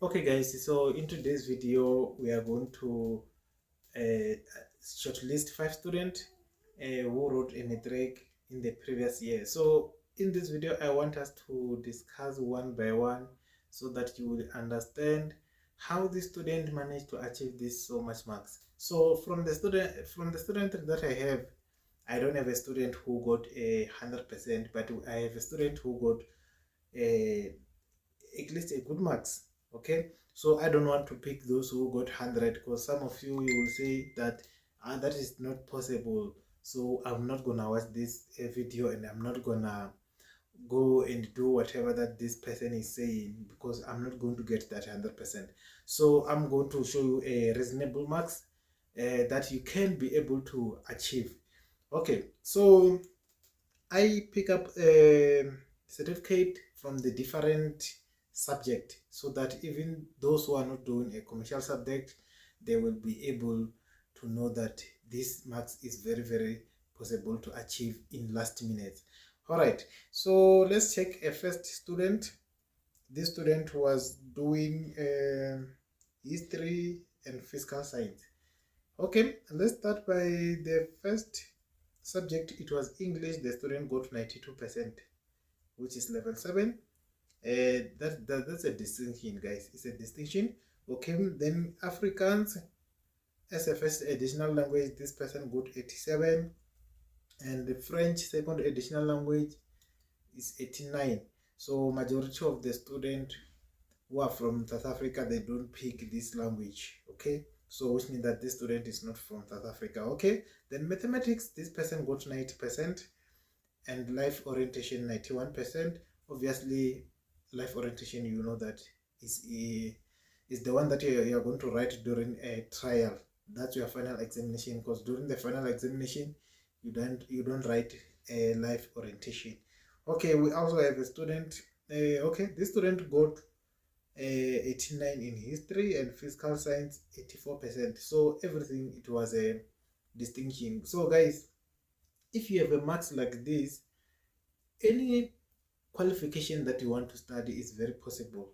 Okay guys, so in today's video we are going to shortlist 5 students who wrote a matric in the previous year. So in this video I want us to discuss one by one so that you will understand how the student managed to achieve this so much marks. So from the student that I have, I don't have a student who got 100%, but I have a student who got a at least a good marks. Okay, so I don't want to pick those who got 100, because some of you will say that that is not possible, so I'm not gonna watch this video and I'm not gonna go and do whatever that this person is saying, because I'm not going to get that 100%. So I'm going to show you a reasonable marks that you can be able to achieve. Okay, so I pick up a certificate from the different subject, so that even those who are not doing a commercial subject, they will be able to know that this marks is very possible to achieve in last minute. All right, so let's check a first student. This student was doing history and physical science. Okay, let's start by the first subject. It was English. The student got 92%, which is level 7. That's a distinction, guys. It's a distinction. Okay, then Africans as a first additional language, this person got 87, and the French second additional language is 89. So majority of the students who are from South Africa, they don't pick this language. Okay, so which means that this student is not from South Africa. Okay, then mathematics, this person got 90%, and life orientation 91%. Obviously life orientation, you know that is the one that you are going to write during a trial. That's your final examination, because during the final examination you don't write a life orientation. Okay, we also have a student. Okay, this student got 89 in history and physical science 84%. So everything, it was a distinction. So guys, if you have a marks like this, any qualification that you want to study is very possible.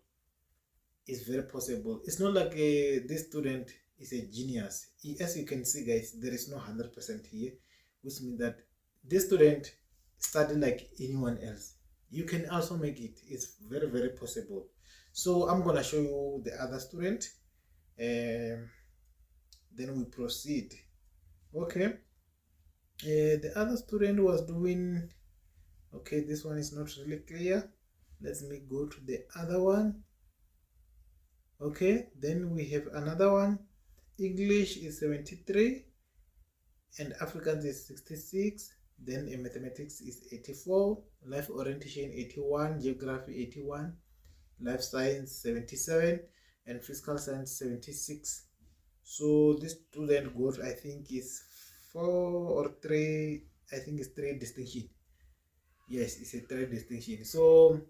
It's very possible. It's not like this student is a genius. As you can see, guys, there is no 100% here, which means that this student study like anyone else. You can also make it. It's very possible. So I'm gonna show you the other student, then we proceed. Okay, the other student was doing, okay, this one is not really clear. Let me go to the other one. Okay, then we have another one. English is 73 and Africans is 66. Then in mathematics is 84, life orientation 81, geography 81, life science 77, and physical science 76. So this student got, I think, is 4 or 3, I think it's 3 distinction. Yes, it's a 3 distinction. So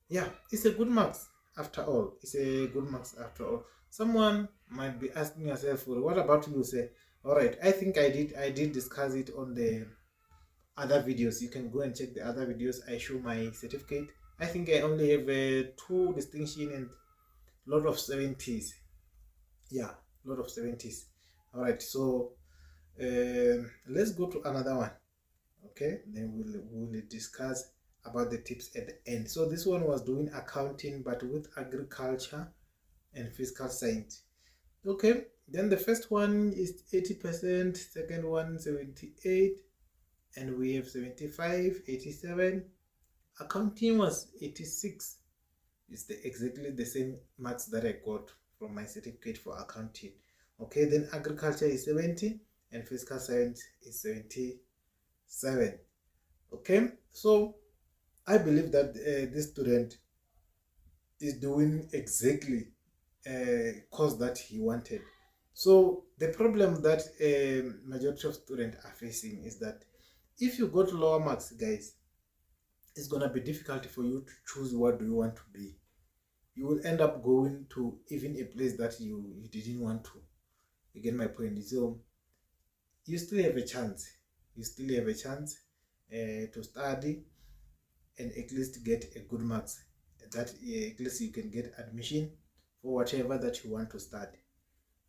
yeah, it's a good marks after all. It's a good marks after all. Someone might be asking yourself, well, what about you? Say, all right, I think I did discuss it on the other videos. You can go and check the other videos. I show my certificate. I think I only have 2 distinction and lot of 70s. Yeah, lot of 70s. All right, so let's go to another one. Okay, then we'll discuss about the tips at the end. So this one was doing accounting, but with agriculture and physical science. Okay, then the first one is 80%, second one 78, and we have 75, 87. Accounting was 86. It's exactly the same marks that I got from my certificate for accounting. Okay, then agriculture is 70 and physical science is 77. Okay, so I believe that this student is doing exactly course that he wanted. So the problem that majority of students are facing is that if you got lower marks, guys, it's gonna be difficult for you to choose what do you want to be. You will end up going to even a place that you didn't want to. You get my point? So you still have a chance. You still have a chance to study and at least get a good marks. That at least you can get admission for whatever that you want to study.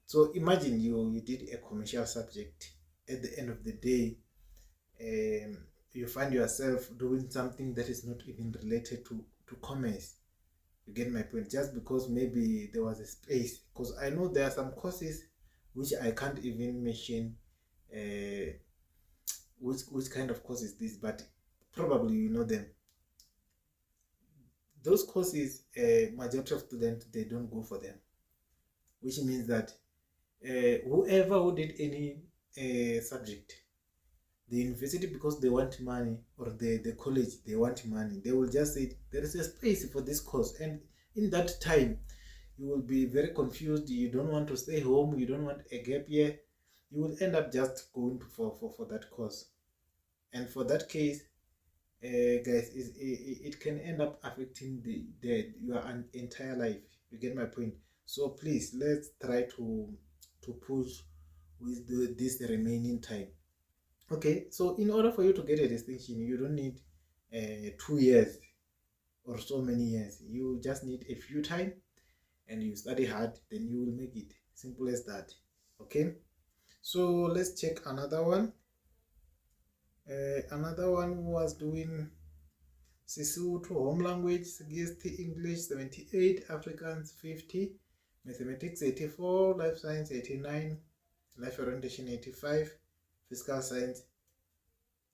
So imagine you did a commercial subject. At the end of the day, you find yourself doing something that is not even related to commerce. You get my point? Just because maybe there was a space. Because I know there are some courses which I can't even mention which kind of course is this, but probably you know them. Those courses, majority of students, they don't go for them, which means that whoever who did any subject, the university, because they want money, or the college, they want money, they will just say there is a space for this course, and in that time you will be very confused. You don't want to stay home, you don't want a gap year, you will end up just going for that course. And for that case, guys, it can end up affecting your entire life. You get my point? So please, let's try to push with this remaining time. Okay, so in order for you to get a distinction, you don't need 2 years or so many years. You just need a few time, and you study hard, then you will make it. Simple as that. Okay, so let's check another one. Another one was doing Sesotho, home language 60, English 78, Afrikaans 50, mathematics 84, life science 89, life orientation 85, physical science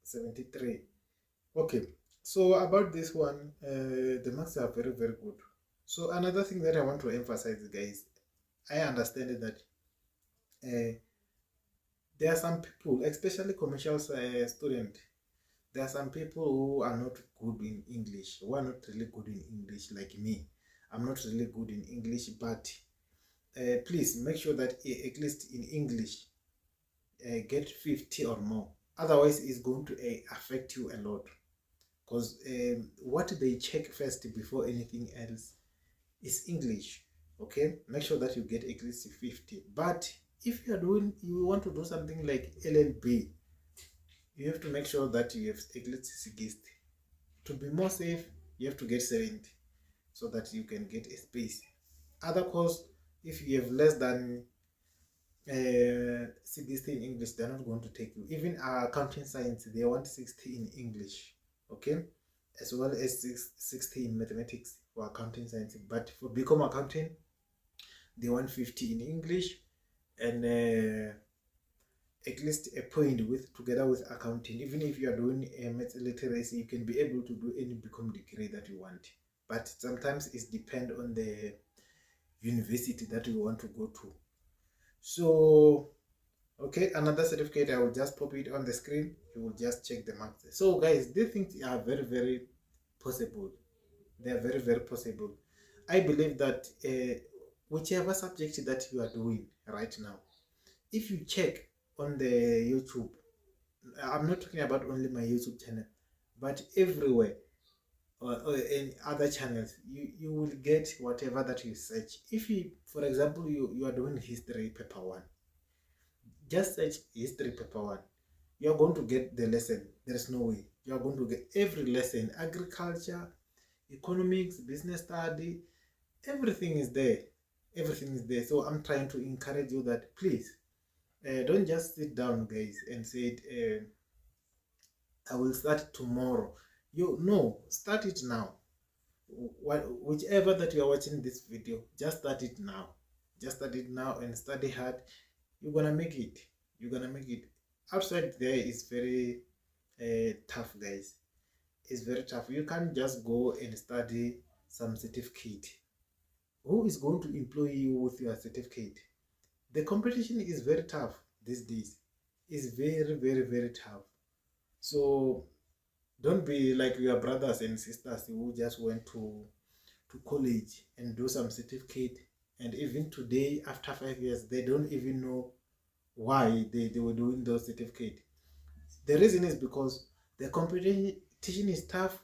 73. Okay, so about this one, the marks are very, very good. So another thing that I want to emphasize, guys, I understand that there are some people, especially commercial students, there are some people who are not good in English, who are not really good in English, like me. I'm not really good in English, but please make sure that at least in English, get 50 or more. Otherwise, it's going to affect you a lot. Because what they check first before anything else is English. Okay, make sure that you get at least 50. But if you want to do something like LLB, you have to make sure that you have at least 60. To be more safe, you have to get 70, so that you can get a space. Other course, if you have less than 60 in English, they're not going to take you. Even accounting science, they want 60 in English, okay, as well as 60 in mathematics for accounting science. But for BCom accounting, they want 50 in English, and at least a point together with accounting. Even if you are doing a maths literacy, you can be able to do any BCom degree that you want. But sometimes it depends on the university that you want to go to. So okay, another certificate, I will just pop it on the screen. You will just check the marks. So guys, these things are very, very possible. They are very, very possible. I believe that whichever subject that you are doing right now, if you check on the YouTube, I'm not talking about only my YouTube channel, but everywhere, or in other channels, you will get whatever that you search. If you, for example, you are doing history paper 1, just search history paper 1, you are going to get the lesson. There is no way. You are going to get every lesson: agriculture, economics, business study, everything is there. Everything is there. So I'm trying to encourage you that please, don't just sit down, guys, and say I will start tomorrow. Start it now. Whichever that you are watching this video, just start it now. Just start it now and study hard. You're gonna make it. You're gonna make it. Outside there is very tough, guys. It's very tough. You can't just go and study some certificate. Who is going to employ you with your certificate? The competition is very tough these days. It's very, very, very tough. So don't be like your brothers and sisters who just went to college and do some certificate, and even today, after 5 years, they don't even know why they were doing those certificates. The reason is because the competition is tough.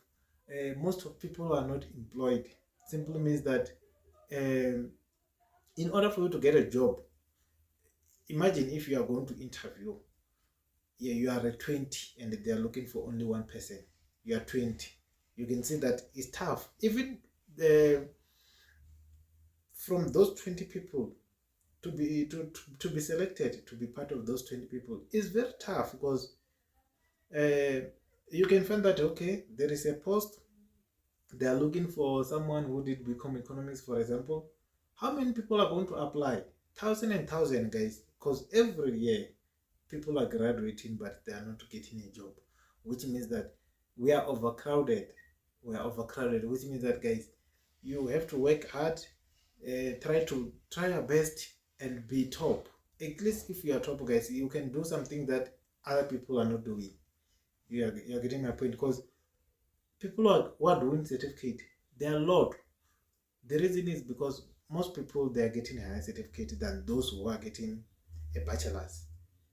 Most of people are not employed. Simply means that in order for you to get a job, imagine if you are going to interview. Yeah, you are at 20 and they are looking for only one person. You are 20. You can see that it's tough. Even from those 20 people to be selected to be part of those 20 people is very tough, because you can find that, okay, there is a post, they are looking for someone who did become economics, for example. How many people are going to apply? Thousand and thousand, guys, because every year people are graduating but they are not getting a job, which means that we are overcrowded. Which means that, guys, you have to work hard, try your best and be top. At least if you are top, guys, you can do something that other people are not doing. You're getting my point, because people who are doing certificate, they are a lot. The reason is because most people, they are getting a higher certificate than those who are getting a bachelor's.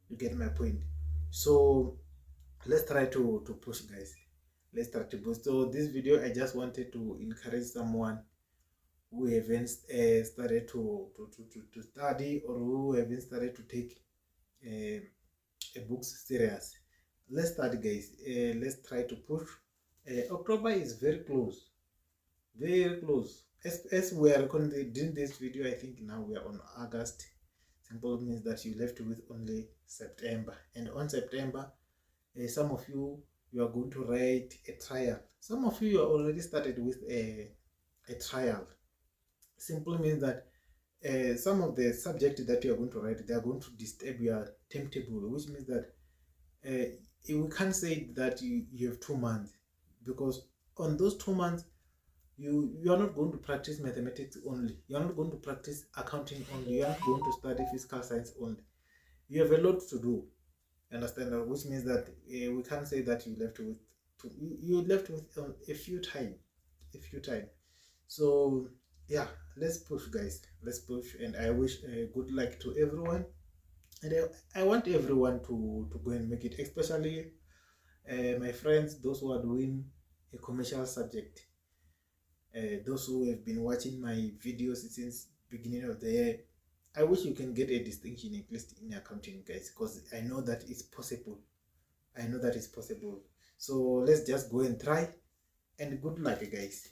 You get my point? So let's try to push, guys. Let's try to push. So this video, I just wanted to encourage someone who haven't started to study, or who haven't started to take a books serious. Let's start, guys. Let's try to push. October is very close, very close. As we are recording this video, I think now we are on August. Simple means that you left with only September, and on September, some of you are going to write a trial. Some of you are already started with a trial. Simple means that some of the subjects that you are going to write, they are going to disturb your timetable, which means that we can't say that you have 2 months, because on those 2 months you are not going to practice mathematics only, you are not going to practice accounting only, you are not going to study physical science only. You have a lot to do, understand that? Which means that we can't say that you left with a few time. So yeah, let's push, guys, let's push, and I wish good luck to everyone. And I want everyone to go and make it, especially my friends, those who are doing a commercial subject, those who have been watching my videos since beginning of the year. I wish you can get a distinction, at least in accounting, guys, because I know that it's possible. So let's just go and try, and good luck, guys.